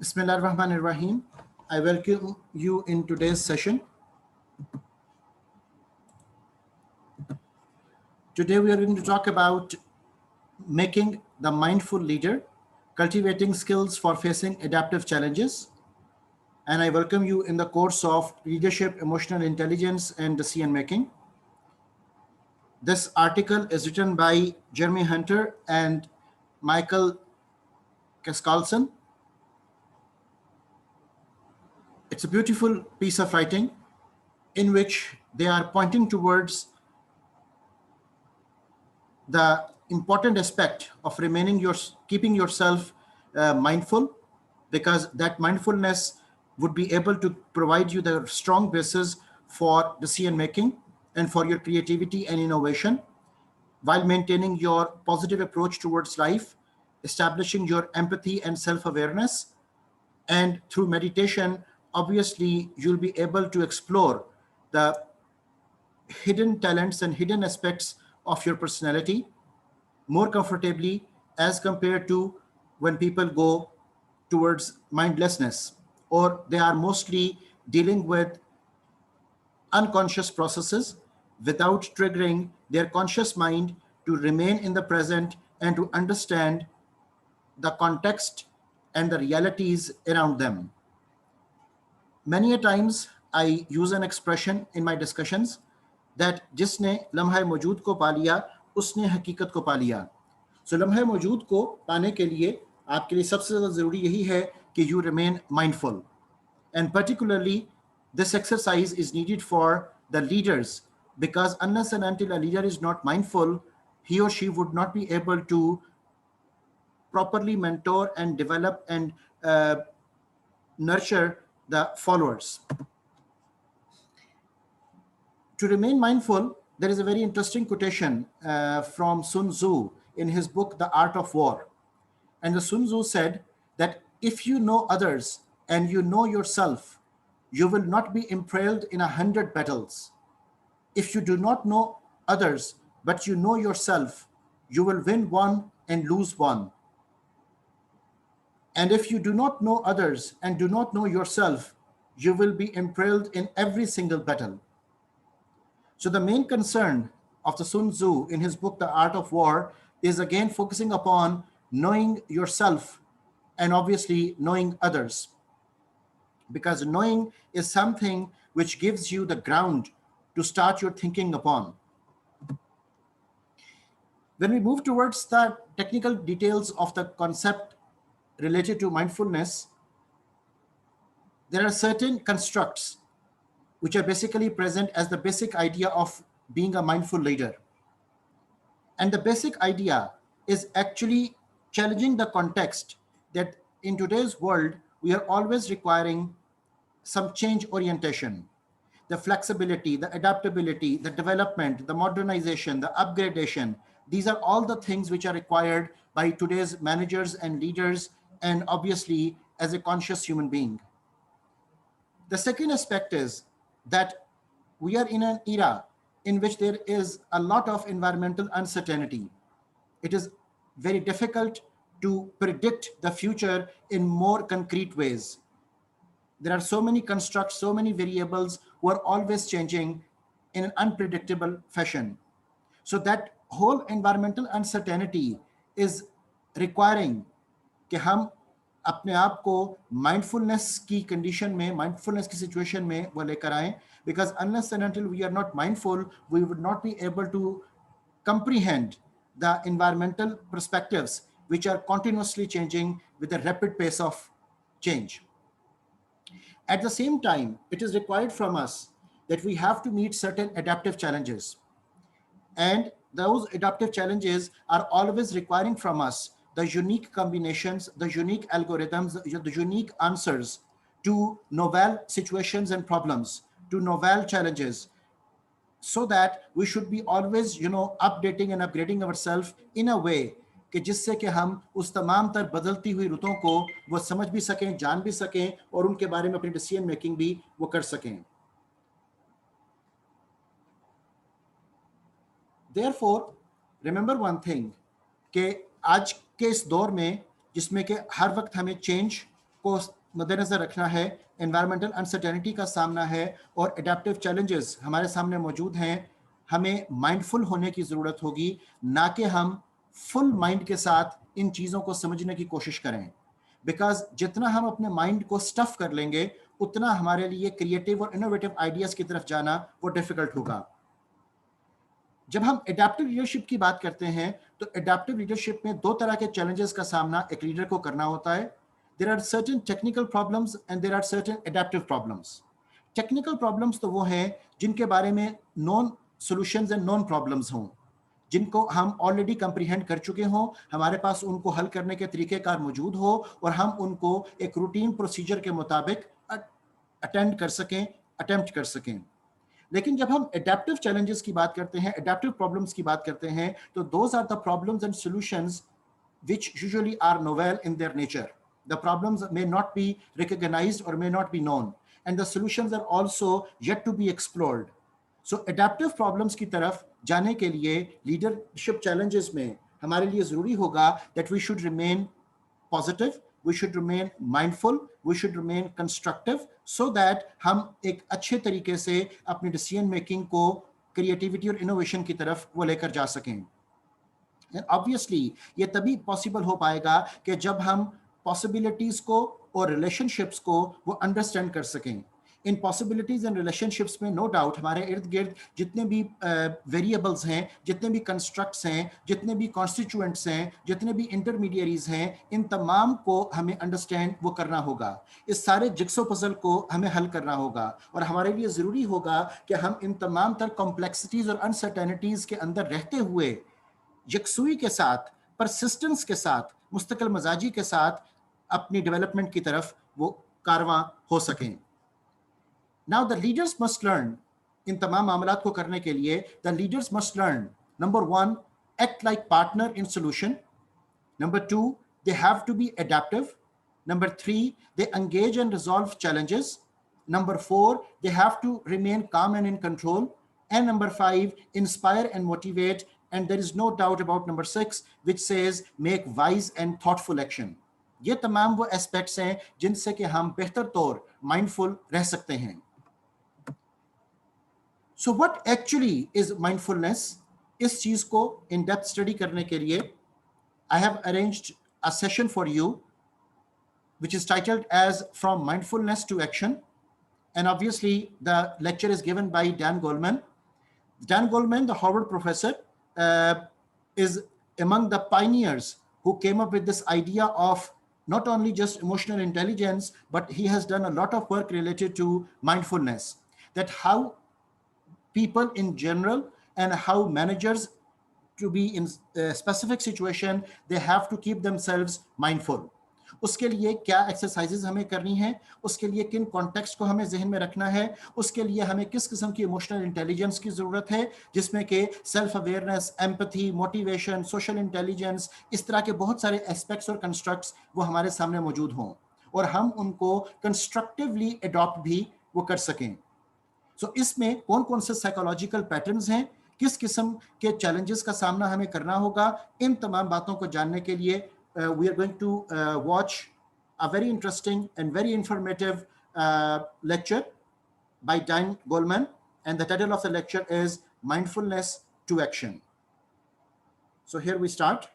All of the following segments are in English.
Bismillahirrahmanirrahim. I welcome you in today's session. Today we are going to talk about making the mindful leader, cultivating skills for facing adaptive challenges. And I welcome you in the course of Leadership, Emotional Intelligence, and Decision Making. This article is written by Jeremy Hunter and Michael Kaskalson. It's a beautiful piece of writing in which they are pointing towards the important aspect of keeping yourself mindful, because that mindfulness would be able to provide you the strong basis for decision making and for your creativity and innovation, while maintaining your positive approach towards life, establishing your empathy and self-awareness. And through meditation, obviously you'll be able to explore the hidden talents and hidden aspects of your personality more comfortably, as compared to when people go towards mindlessness, or they are mostly dealing with unconscious processes without triggering their conscious mind to remain in the present and to understand the context and the realities around them. Many a times I use an expression in my discussions that जिसने लम्हा मौजूद को पा लिया उसने हकीकत को पा लिया. So लम्हा मौजूद को पाने के लिए आपके लिए सबसे ज़्यादा ज़रूरी यही है कि you remain mindful. And particularly this exercise is needed for the leaders, because unless and until a leader is not mindful, he or she would not be able to properly mentor and develop and nurture the followers. To remain mindful, there is a very interesting quotation from Sun Tzu in his book, The Art of War. And the Sun Tzu said that if you know others and you know yourself, you will not be impaled in 100 battles. If you do not know others, but you know yourself, you will win one and lose one. And if you do not know others and do not know yourself, you will be impaled in every single battle. So the main concern of the Sun Tzu in his book, The Art of War, is again focusing upon knowing yourself and obviously knowing others. Because knowing is something which gives you the ground to start your thinking upon. When we move towards the technical details of the concept related to mindfulness, there are certain constructs which are basically present as the basic idea of being a mindful leader. And the basic idea is actually challenging the context that in today's world, we are always requiring some change orientation, the flexibility, the adaptability, the development, the modernization, the upgradation. These are all the things which are required by today's managers and leaders, and obviously as a conscious human being. The second aspect is that we are in an era in which there is a lot of environmental uncertainty. It is very difficult to predict the future in more concrete ways. There are so many constructs, so many variables who are always changing in an unpredictable fashion. So that whole environmental uncertainty is requiring कि हम अपने आप को mindfulness की condition में, mindfulness की situation में वो लेकर आएं, because unless and until we are not mindful, we would not be able to comprehend the environmental perspectives which are continuously changing with a rapid pace of change. At the same time, it is required from us that we have to meet certain adaptive challenges. And those adaptive challenges are always requiring from us the unique combinations, the unique algorithms, the unique answers to novel situations and problems, to novel challenges, so that we should be always, updating and upgrading ourselves in a way कि जिससे कि हम उस तमाम तर बदलती हुई रुतों को वो समझ भी सकें, जान भी सकें और उनके बारे में अपनी डिसीजन मेकिंग भी वो कर सकें. Therefore, remember one thing कि आज के इस दौर में जिसमें कि हर वक्त हमें चेंज को मद्देनजर रखना है, एनवायरमेंटल अनसर्टेनिटी का सामना है और एडेप्टिव चैलेंजेस हमारे सामने मौजूद हैं, हमें माइंडफुल होने की ज़रूरत होगी, ना कि हम फुल माइंड के साथ इन चीज़ों को समझने की कोशिश करें। बिकॉज जितना हम अपने माइंड को स्टफ कर लेंगे, उतना हमारे लिए क्रिएटिव और इनोवेटिव आइडियाज़ की तरफ जाना वो डिफ़िकल्ट होगा। जब हम एडेप्टिव लीडरशिप की बात करते हैं, तो एडेप्टिव लीडरशिप में दो तरह के चैलेंजेस का सामना एक लीडर को करना होता है। There are certain technical problems and there are certain adaptive problems. Technical problems तो वो हैं जिनके बारे में known solutions and known problems हों, जिनको हम ऑलरेडी कंप्रीहेंड कर चुके हों, हमारे पास उनको हल करने के तरीक़ेकार मौजूद हो और हम उनको एक रूटीन प्रोसीजर के मुताबिक अटेम्प्ट कर सकें। लेकिन जब हम एडेप्टिव चैलेंजेस की बात करते हैं, एडेप्टिव प्रॉब्लम्स की बात करते हैं, तो those are the problems and solutions which usually are novel in their nature. The problems may not be recognized or may not be known, and the solutions are also yet to be explored. So adaptive problems की तरफ जाने के लिए leadership challenges में हमारे लिए ज़रूरी होगा that we should remain positive, we should remain mindful, we should remain constructive, so that हम एक अच्छे तरीके से अपनी decision making को creativity और innovation की तरफ वो लेकर जा सकें। ऑब्वियसली ये तभी पॉसिबल हो पाएगा कि जब हम पॉसिबिलिटीज को और रिलेशनशिप्स को वो अंडरस्टैंड कर सकें। इन पॉसिबिलिटीज एंड रिलेशनशिप्स में नो डाउट हमारे इर्द गिर्द जितने भी वेरिएबल्स हैं, जितने भी कंस्ट्रक्ट्स हैं, जितने भी कॉन्स्टिट्यूएंट्स हैं, जितने भी इंटरमीडियरीज हैं, इन तमाम को हमें अंडरस्टैंड वो करना होगा। इस सारे जिक्सो पजल को हमें हल करना होगा और हमारे लिए ज़रूरी होगा कि हम इन तमाम तर कॉम्प्लेक्सिटीज़ और अनसर्टेनिटीज़ के अंदर रहते हुए यकसुई के साथ, परसिस्टेंस के साथ, मुस्तकिल मजाजी के साथ अपनी डेवलपमेंट की तरफ वो कारवां हो सकें। Now the leaders must learn, in तमाम मामलात को करने के लिए the leaders must learn, number 1, act like partner in solution, number 2, they have to be adaptive, number 3, they engage and resolve challenges, number 4, they have to remain calm and in control, and number 5, inspire and motivate. And there is no doubt about number 6, which says make wise and thoughtful action. ये तमाम वो aspects हैं जिनसे कि हम बेहतर तौर mindful रह सकते हैं। So what actually is mindfulness? इस चीज को इन डेप्थ स्टडी करने के लिए I have arranged a session for you which is titled as From Mindfulness to Action, and obviously the lecture is given by Dan Goleman. Dan Goleman, the Harvard professor, is among the pioneers who came up with this idea of not only just emotional intelligence, but he has done a lot of work related to mindfulness, that how people in general and how managers to be in a specific situation, they have to keep themselves mindful. उसके लिए क्या exercises हमें करनी है, उसके लिए किन context को हमें जहन में रखना है, उसके लिए हमें किस किस्म की इमोशनल इंटेलिजेंस की ज़रूरत है, जिसमें कि self awareness, empathy, motivation, social intelligence, इस तरह के बहुत सारे एस्पेक्ट्स और कंस्ट्रक्ट्स वो हमारे सामने मौजूद हों और हम उनको कंस्ट्रक्टिवली अडॉप्ट भी वो कर सकें। सो इसमें कौन कौन से साइकोलॉजिकल पैटर्न्स हैं, किस किस्म के चैलेंजेस का सामना हमें करना होगा, इन तमाम बातों को जानने के लिए we are going to watch a very interesting and very informative lecture by Dan Goleman, and the title of the lecture is Mindfulness to Action. So here we start.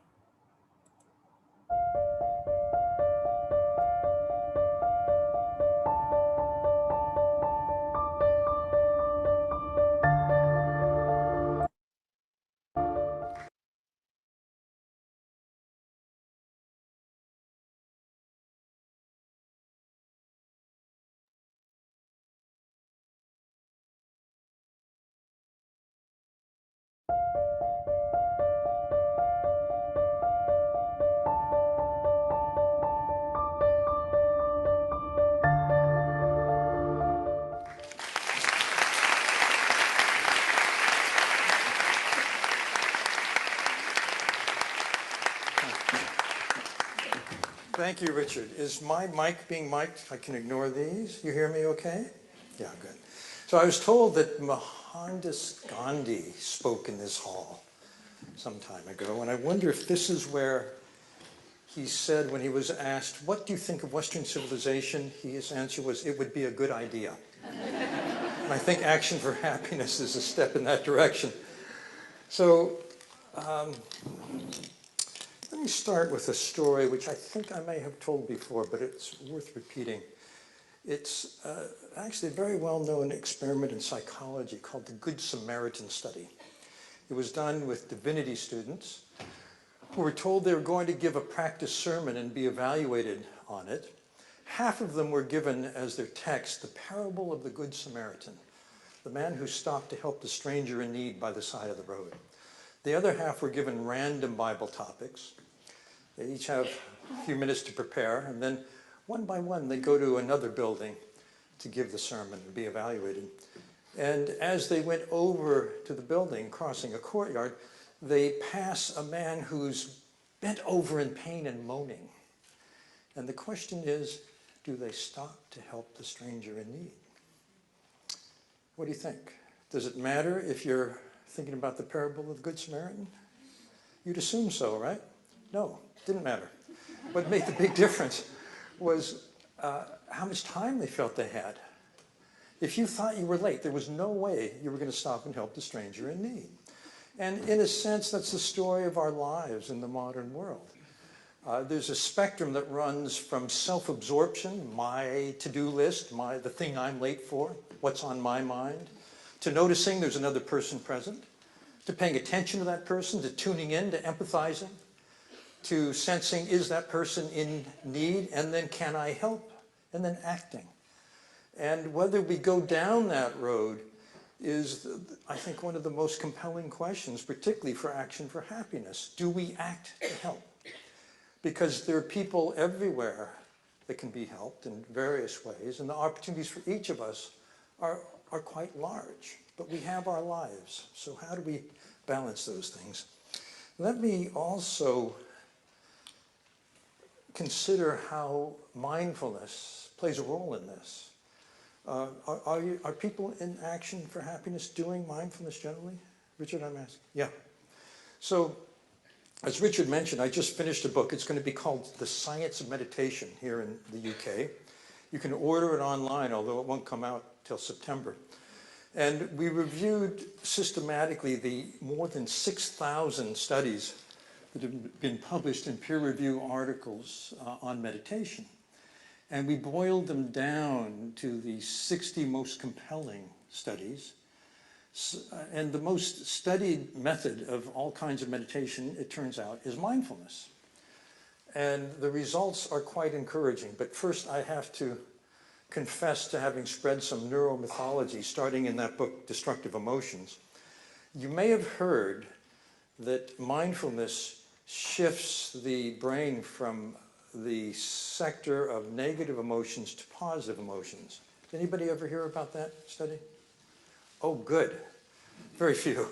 Thank you, Richard. Is my mic being mic'd? I can ignore these. You hear me okay? Yeah, good. So I was told that Mohandas Gandhi spoke in this hall some time ago, and I wonder if this is where he said when he was asked, what do you think of Western civilization? His answer was, it would be a good idea. And I think Action for Happiness is a step in that direction. So let me start with a story which I think I may have told before, but it's worth repeating. It's actually a very well-known experiment in psychology called the Good Samaritan study. It was done with divinity students who were told they were going to give a practice sermon and be evaluated on it. Half of them were given as their text the parable of the Good Samaritan, the man who stopped to help the stranger in need by the side of the road. The other half were given random Bible topics. They each have a few minutes to prepare, and then one by one they go to another building to give the sermon and be evaluated. And as they went over to the building, crossing a courtyard, they pass a man who's bent over in pain and moaning. And the question is, do they stop to help the stranger in need? What do you think? Does it matter if you're thinking about the parable of the Good Samaritan? You'd assume so, right? No, didn't matter. What made the big difference was how much time they felt they had. If you thought you were late, there was no way you were going to stop and help the stranger in need. And in a sense, that's the story of our lives in the modern world. There's a spectrum that runs from self-absorption, my to-do list, the thing I'm late for, what's on my mind, to noticing there's another person present, to paying attention to that person, to tuning in, to empathizing, to sensing, is that person in need, and then can I help, and then acting. And whether we go down that road is, I think, one of the most compelling questions, particularly for Action for Happiness. Do we act to help? Because there are people everywhere that can be helped in various ways, and the opportunities for each of us are quite large. But we have our lives, so how do we balance those things? Let me also consider how mindfulness plays a role in this. Are people in Action for Happiness doing mindfulness generally? Richard, I'm asking. Yeah. So, as Richard mentioned, I just finished a book. It's going to be called The Science of Meditation here in the UK. You can order it online, although it won't come out till September. And we reviewed systematically the more than 6,000 studies that have been published in peer-review articles on meditation. And we boiled them down to the 60 most compelling studies. And the most studied method of all kinds of meditation, it turns out, is mindfulness. And the results are quite encouraging. But first, I have to confess to having spread some neuromythology, starting in that book, Destructive Emotions. You may have heard that mindfulness shifts the brain from the sector of negative emotions to positive emotions. Did anybody ever hear about that study? Oh, good. Very few.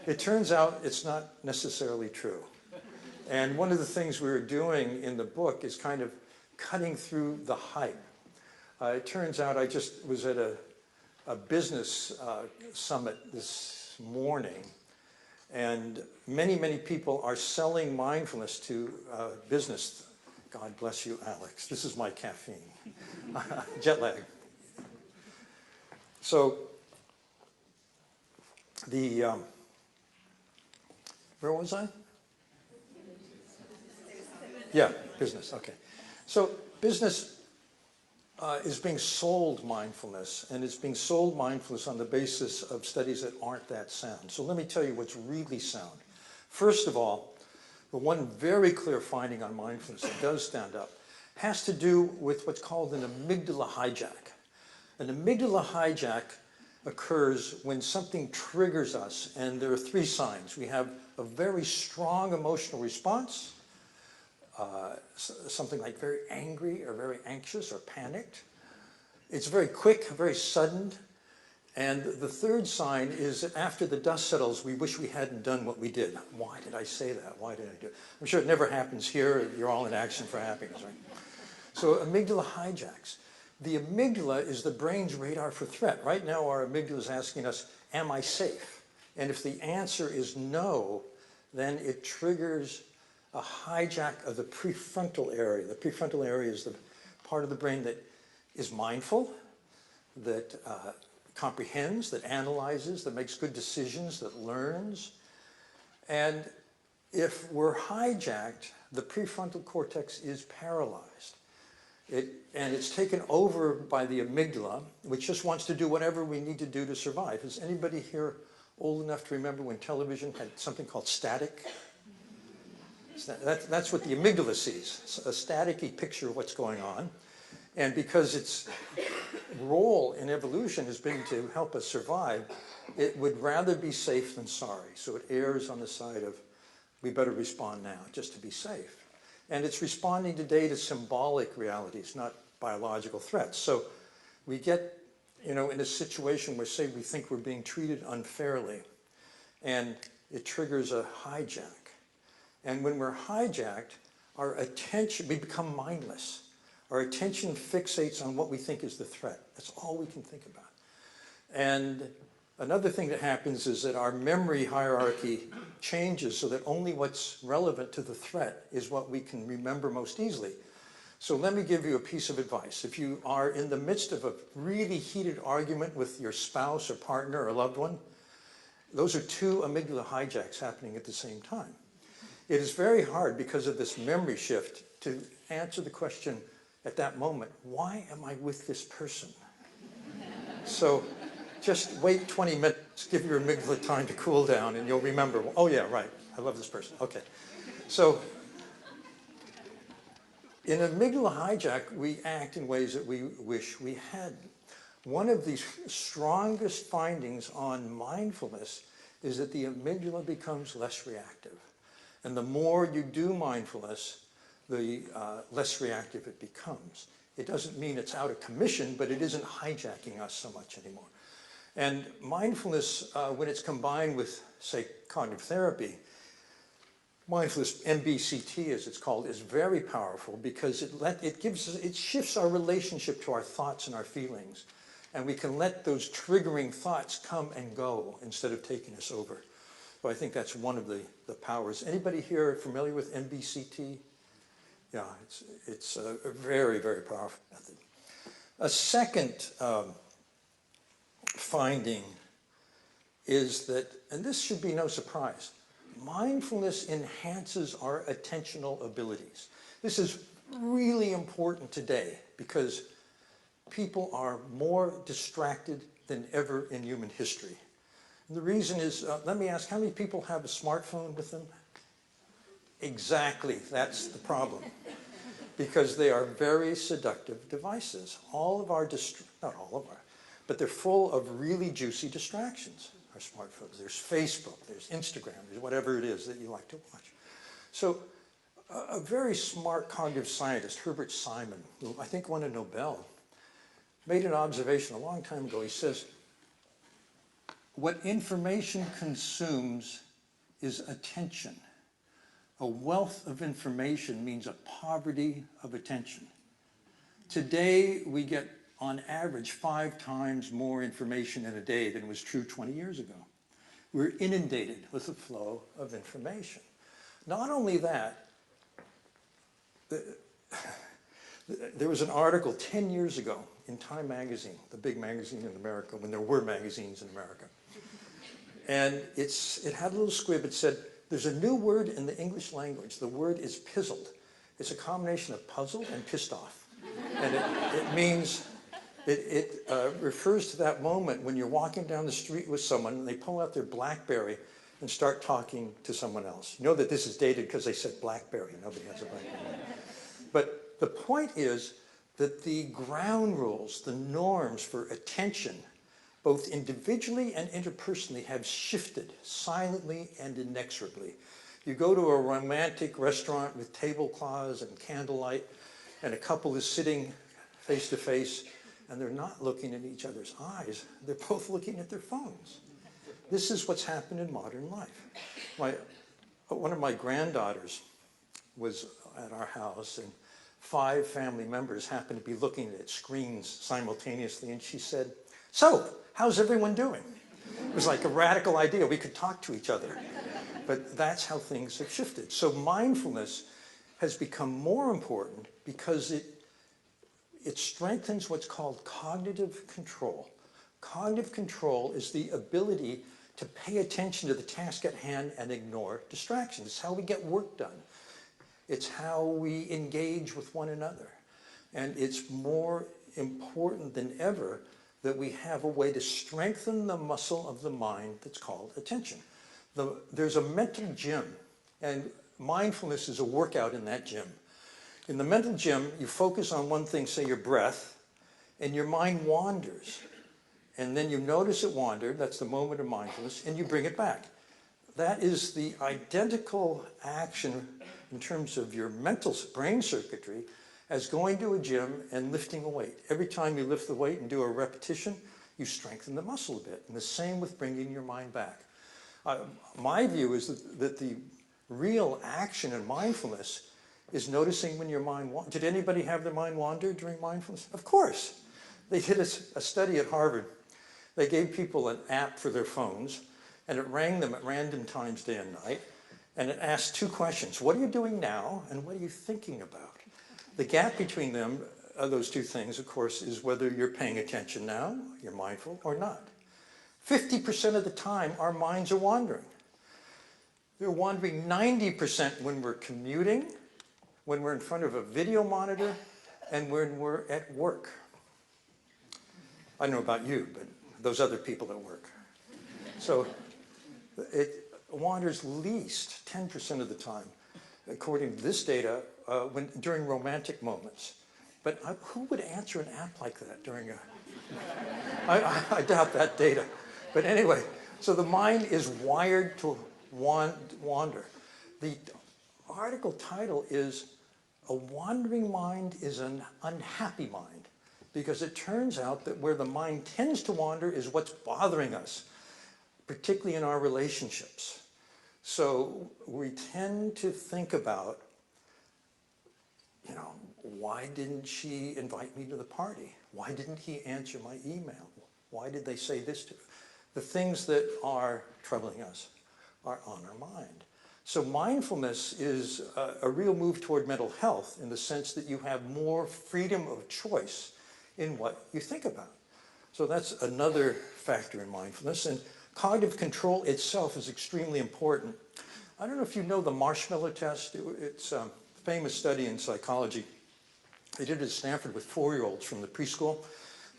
It turns out it's not necessarily true. And one of the things we were doing in the book is kind of cutting through the hype. It turns out I just was at a business summit this morning, and many, many people are selling mindfulness to business. God bless you, Alex. This is my caffeine. Jet lag. So where was I? Yeah, business, okay. So business is being sold mindfulness, and it's being sold mindfulness on the basis of studies that aren't that sound. So let me tell you what's really sound. First of all, the one very clear finding on mindfulness that does stand up has to do with what's called an amygdala hijack. An amygdala hijack occurs when something triggers us, and there are three signs. We have a very strong emotional response, something like very angry or very anxious or panicked. It's very quick, very sudden. And the third sign is that after the dust settles, we wish we hadn't done what we did. Why did I say that? Why did I do it? I'm sure it never happens here. You're all in Action for Happiness, right? So amygdala hijacks. The amygdala is the brain's radar for threat. Right now, our amygdala is asking us, am I safe? And if the answer is no, then it triggers a hijack of the prefrontal area. The prefrontal area is the part of the brain that is mindful, that comprehends, that analyzes, that makes good decisions, that learns. And if we're hijacked, the prefrontal cortex is paralyzed. And it's taken over by the amygdala, which just wants to do whatever we need to do to survive. Is anybody here old enough to remember when television had something called static? That's what the amygdala sees, a staticky picture of what's going on. And because its role in evolution has been to help us survive, it would rather be safe than sorry. So it errs on the side of, we better respond now, just to be safe. And it's responding today to symbolic realities, not biological threats. So we get, in a situation where, say, we think we're being treated unfairly, and it triggers a hijack. And when we're hijacked, our attention, we become mindless. Our attention fixates on what we think is the threat. That's all we can think about. And another thing that happens is that our memory hierarchy changes so that only what's relevant to the threat is what we can remember most easily. So let me give you a piece of advice. If you are in the midst of a really heated argument with your spouse or partner or loved one, those are two amygdala hijacks happening at the same time. It is very hard because of this memory shift to answer the question at that moment, why am I with this person? So just wait 20 minutes, give your amygdala time to cool down, and you'll remember, oh yeah, right, I love this person, okay. So in amygdala hijack, we act in ways that we wish we hadn't. One of the strongest findings on mindfulness is that the amygdala becomes less reactive. And the more you do mindfulness, the less reactive it becomes. It doesn't mean it's out of commission, but it isn't hijacking us so much anymore. And mindfulness, when it's combined with, say, cognitive therapy, mindfulness, MBCT as it's called, is very powerful because it shifts our relationship to our thoughts and our feelings. And we can let those triggering thoughts come and go instead of taking us over. So I think that's one of the powers. Anybody here familiar with MBCT? Yeah, it's a very, very powerful method. A second finding is that, and this should be no surprise, mindfulness enhances our attentional abilities. This is really important today because people are more distracted than ever in human history. And the reason is, let me ask, how many people have a smartphone with them? Exactly, that's the problem. Because they are very seductive devices. All of our, not all of our, but they're full of really juicy distractions, our smartphones. There's Facebook, there's Instagram, there's whatever it is that you like to watch. So a very smart cognitive scientist, Herbert Simon, who I think won a Nobel, made an observation a long time ago. He says, what information consumes is attention. A wealth of information means a poverty of attention. Today, we get, on average, 5 times more information in a day than was true 20 years ago. We're inundated with a flow of information. Not only that, there was an article 10 years ago in Time magazine, the big magazine in America, when there were magazines in America. And it had a little squib. It said, there's a new word in the English language. The word is pizzled. It's a combination of puzzled and pissed off. And it means, it refers to that moment when you're walking down the street with someone and they pull out their BlackBerry and start talking to someone else. You know that this is dated because they said BlackBerry. Nobody has a BlackBerry. But the point is that the ground rules, the norms for attention, both individually and interpersonally, have shifted silently and inexorably. You go to a romantic restaurant with tablecloths and candlelight, and a couple is sitting face to face, and they're not looking at each other's eyes. They're both looking at their phones. This is what's happened in modern life. One of my granddaughters was at our house, and 5 family members happened to be looking at screens simultaneously, and she said, "So, how's everyone doing?" It was like a radical idea. We could talk to each other. But that's how things have shifted. So mindfulness has become more important because it strengthens what's called cognitive control. Cognitive control is the ability to pay attention to the task at hand and ignore distractions. It's how we get work done. It's how we engage with one another. And it's more important than ever that we have a way to strengthen the muscle of the mind that's called attention. There's a mental gym, and mindfulness is a workout in that gym. In the mental gym, you focus on one thing, say your breath, and your mind wanders. And then you notice it wandered, that's the moment of mindfulness, and you bring it back. That is the identical action in terms of your mental brain circuitry as going to a gym and lifting a weight. Every time you lift the weight and do a repetition, you strengthen the muscle a bit. And the same with bringing your mind back. My view is that the real action in mindfulness is noticing when your mind wanders. Did anybody have their mind wander during mindfulness? Of course. They did a study at Harvard. They gave people an app for their phones, and it rang them at random times day and night, and it asked two questions. What are you doing now, and what are you thinking about? The gap between them, those two things, of course, is whether you're paying attention now, you're mindful, or not. 50% of the time, our minds are wandering. They're wandering 90% when we're commuting, when we're in front of a video monitor, and when we're at work. I don't know about you, but those other people at work. So it wanders least 10% of the time, according to this data, during romantic moments. But who would answer an app like that during a... I doubt that data. But anyway, so the mind is wired to wander. The article title is "A Wandering Mind is an Unhappy Mind," because it turns out that where the mind tends to wander is what's bothering us, particularly in our relationships. So we tend to think about, why didn't she invite me to the party? Why didn't he answer my email? Why did they say this to me? The things that are troubling us are on our mind. So mindfulness is a real move toward mental health in the sense that you have more freedom of choice in what you think about. So that's another factor in mindfulness. And cognitive control itself is extremely important. I don't know if you know the marshmallow test. It's a famous study in psychology. They did it at Stanford with 4-year-olds from the preschool.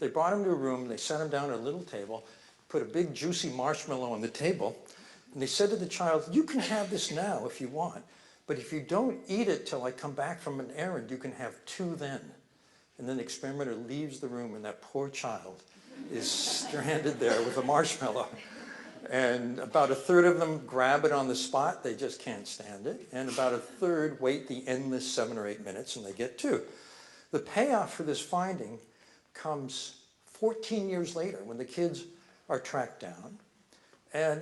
They brought them to a room, they sat them down at a little table, put a big juicy marshmallow on the table, and they said to the child, "You can have this now if you want, but if you don't eat it till I come back from an errand, you can have 2 then." And then the experimenter leaves the room, and that poor child is stranded there with a marshmallow. And about 1/3 of them grab it on the spot, they just can't stand it. And about 1/3 wait the endless 7 or 8 minutes, and they get 2. The payoff for this finding comes 14 years later when the kids are tracked down. And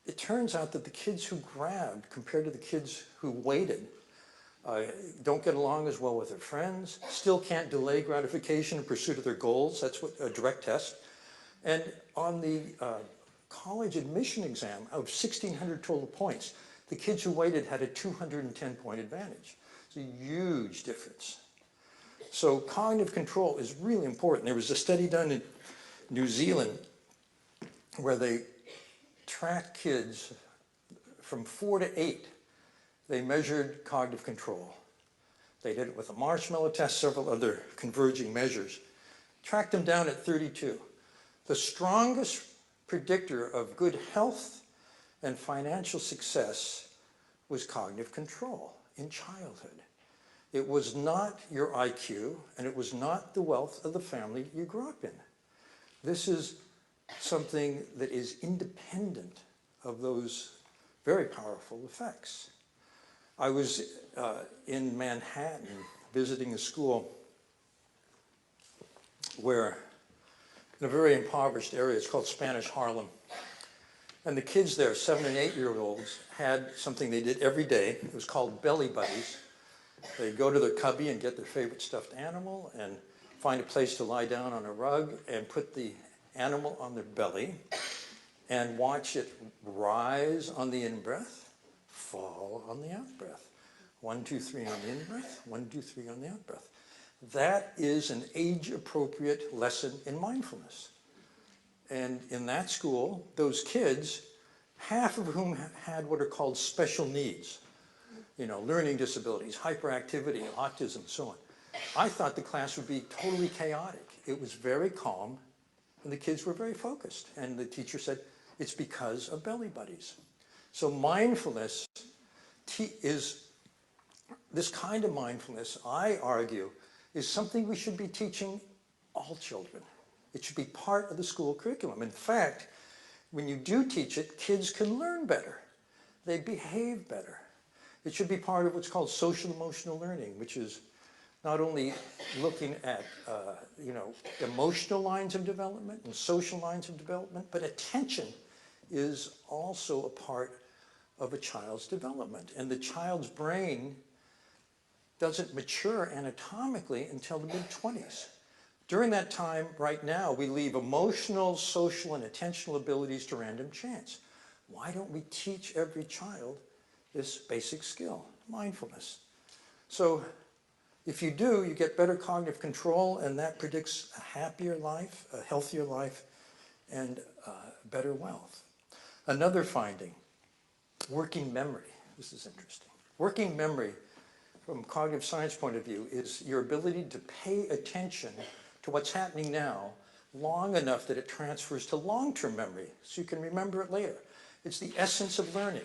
it turns out that the kids who grabbed, compared to the kids who waited, don't get along as well with their friends, still can't delay gratification in pursuit of their goals. That's what a direct test. And on the college admission exam, out of 1,600 total points, the kids who waited had a 210-point advantage. It's a huge difference. So cognitive control is really important. There was a study done in New Zealand where they tracked kids from 4 to 8. They measured cognitive control. They did it with a marshmallow test, several other converging measures. Tracked them down at 32. The strongest predictor of good health and financial success was cognitive control in childhood. It was not your IQ, and it was not the wealth of the family you grew up in. This is something that is independent of those very powerful effects. I was in Manhattan visiting a school where, in a very impoverished area, it's called Spanish Harlem. And the kids there, 7 and 8-year-olds, had something they did every day. It was called Belly Buddies. They'd go to their cubby and get their favorite stuffed animal and find a place to lie down on a rug and put the animal on their belly and watch it rise on the in-breath, fall on the out-breath. 1, 2, 3 on the in-breath, 1, 2, 3 on the out-breath. That is an age-appropriate lesson in mindfulness. And in that school, those kids, half of whom had what are called special needs, learning disabilities, hyperactivity, autism, so on. I thought the class would be totally chaotic. It was very calm, and the kids were very focused. And the teacher said, it's because of belly buddies. So mindfulness is, this kind of mindfulness, I argue, is something we should be teaching all children. It should be part of the school curriculum. In fact, when you do teach it, kids can learn better. They behave better. It should be part of what's called social emotional learning, which is not only looking at emotional lines of development and social lines of development, but attention is also a part of a child's development. And the child's brain doesn't mature anatomically until the mid-20s. During that time, right now, we leave emotional, social, and attentional abilities to random chance. Why don't we teach every child this basic skill, mindfulness? So if you do, you get better cognitive control, and that predicts a happier life, a healthier life, and better wealth. Another finding, working memory. This is interesting. Working memory, from a cognitive science point of view, is your ability to pay attention to what's happening now long enough that it transfers to long-term memory so you can remember it later. It's the essence of learning.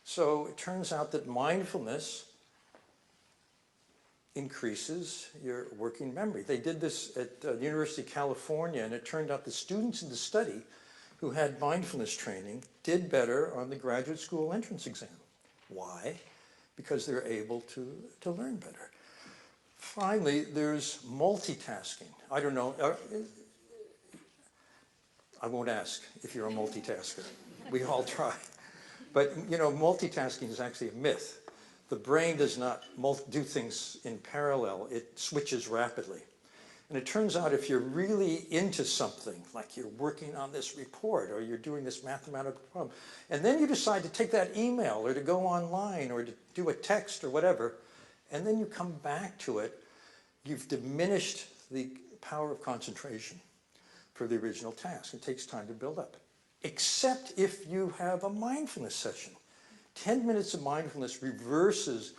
So it turns out that mindfulness increases your working memory. They did this at the University of California, and it turned out the students in the study who had mindfulness training did better on the graduate school entrance exam. Why? Because they're able to learn better. Finally, there's multitasking. I don't know, I won't ask if you're a multitasker. We all try. But multitasking is actually a myth. The brain does not do things in parallel. It switches rapidly. And it turns out if you're really into something, like you're working on this report or you're doing this mathematical problem, and then you decide to take that email or to go online or to do a text or whatever, and then you come back to it, you've diminished the power of concentration for the original task. It takes time to build up, except if you have a mindfulness session. 10 minutes of mindfulness reverses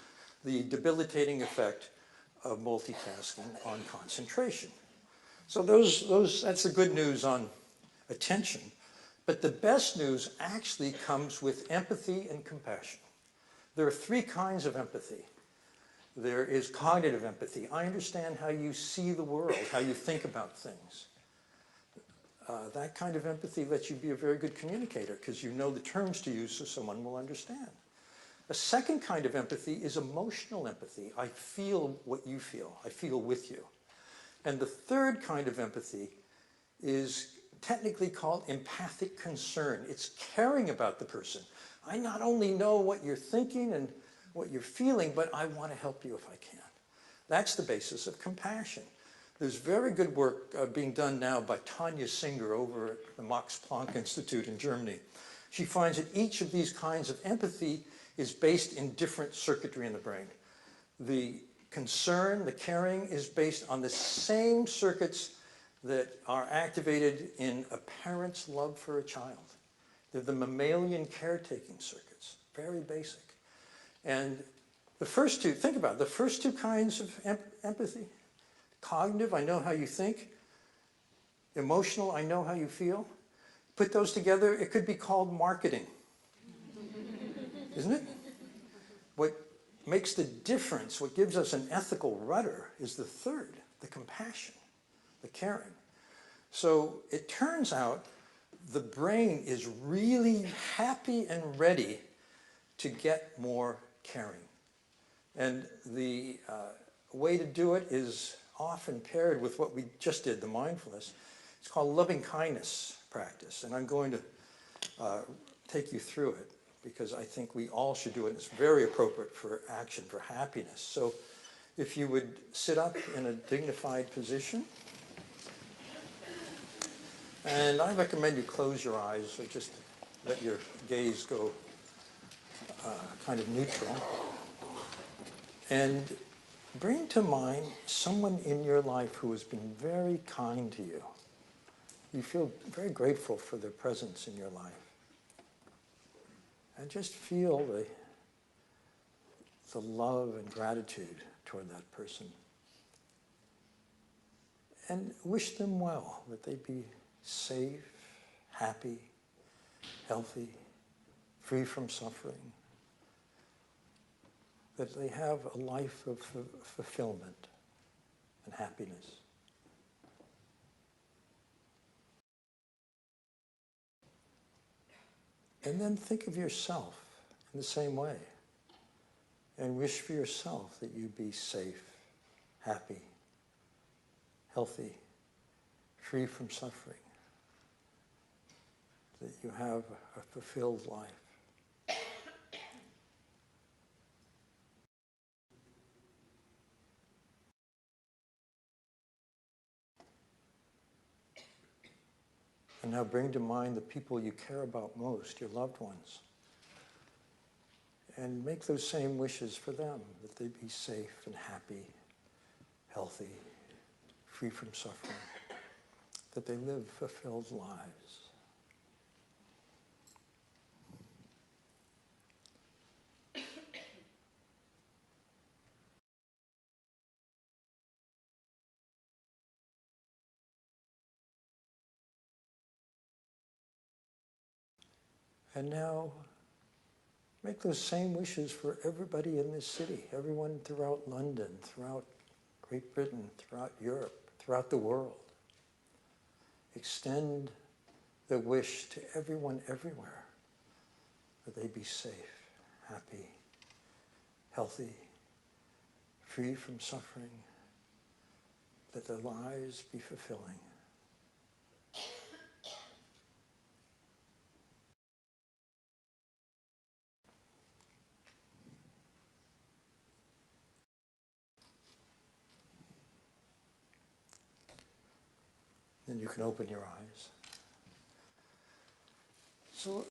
the debilitating effect of multitasking on concentration. So that's the good news on attention. But the best news actually comes with empathy and compassion. There are 3 kinds of empathy. There is cognitive empathy. I understand how you see the world, how you think about things. That kind of empathy lets you be a very good communicator because you know the terms to use so someone will understand. A second kind of empathy is emotional empathy. I feel what you feel. I feel with you. And the third kind of empathy is technically called empathic concern. It's caring about the person. I not only know what you're thinking and what you're feeling, but I want to help you if I can. That's the basis of compassion. There's very good work being done now by Tanya Singer over at the Max Planck Institute in Germany. She finds that each of these kinds of empathy is based in different circuitry in the brain. The concern, the caring, is based on the same circuits that are activated in a parent's love for a child. They're the mammalian caretaking circuits, very basic. And the first two, think about it, the first 2 kinds of empathy, cognitive, I know how you think, emotional, I know how you feel. Put those together, it could be called marketing. Isn't it? What makes the difference, what gives us an ethical rudder, is the third, the compassion, the caring. So it turns out the brain is really happy and ready to get more caring. And the way to do it is often paired with what we just did, the mindfulness. It's called loving kindness practice. And I'm going to take you through it because I think we all should do it. It's very appropriate for action, for happiness. So if you would sit up in a dignified position. And I recommend you close your eyes or just let your gaze go kind of neutral. And bring to mind someone in your life who has been very kind to you. You feel very grateful for their presence in your life. And just feel the love and gratitude toward that person. And wish them well, that they be safe, happy, healthy, free from suffering, that they have a life of fulfillment and happiness. And then think of yourself in the same way and wish for yourself that you be safe, happy, healthy, free from suffering, that you have a fulfilled life. And now bring to mind the people you care about most, your loved ones. And make those same wishes for them, that they be safe and happy, healthy, free from suffering, that they live fulfilled lives. And now make those same wishes for everybody in this city, everyone throughout London, throughout Great Britain, throughout Europe, throughout the world. Extend the wish to everyone everywhere that they be safe, happy, healthy, free from suffering, that their lives be fulfilling. Then you can open your eyes. So